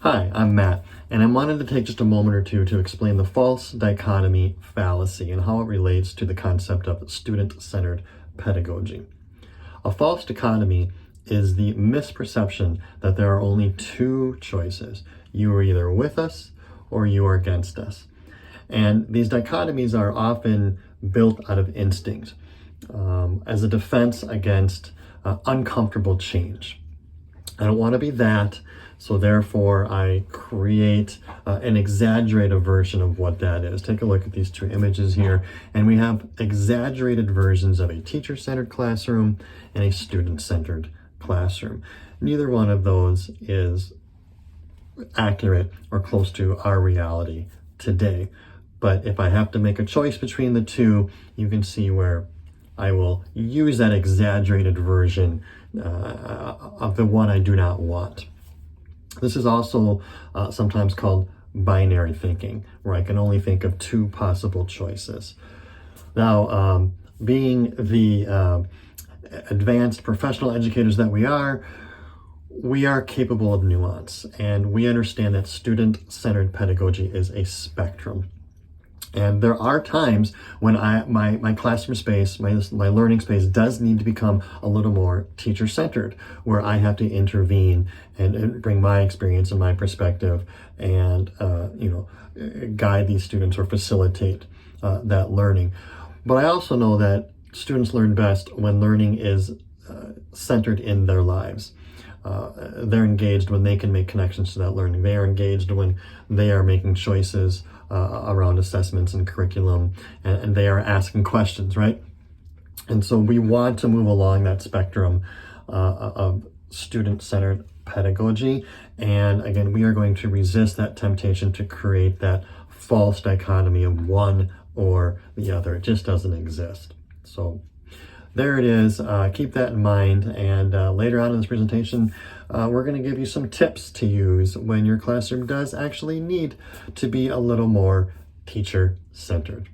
Hi, I'm Matt, and I wanted to take just a moment or two to explain the false dichotomy fallacy and how it relates to the concept of student-centered pedagogy. A false dichotomy is the misperception that there are only two choices. You are either with us or you are against us. And these dichotomies are often built out of instinct as a defense against uncomfortable change. I don't want to be that, so therefore I create an exaggerated version of what that is. Take a look at these two images here, and we have exaggerated versions of a teacher-centered classroom and a student-centered classroom. Neither one of those is accurate or close to our reality today. But if I have to make a choice between the two, you can see where I will use that exaggerated version of the one I do not want. This is also sometimes called binary thinking, where I can only think of two possible choices. Now, being the advanced professional educators that we are capable of nuance, and we understand that student-centered pedagogy is a spectrum. And there are times when my classroom space, my learning space does need to become a little more teacher-centered, where I have to intervene and bring my experience and my perspective and, guide these students or facilitate that learning. But I also know that students learn best when learning is centered in their lives. They're engaged when they can make connections to that learning. They are engaged when they are making choices around assessments and curriculum, and they are asking questions, right? And so we want to move along that spectrum of student-centered pedagogy. And again, we are going to resist that temptation to create that false dichotomy of one or the other. It just doesn't exist. So there it is. Keep that in mind. And later on in this presentation, we're going to give you some tips to use when your classroom does actually need to be a little more teacher-centered.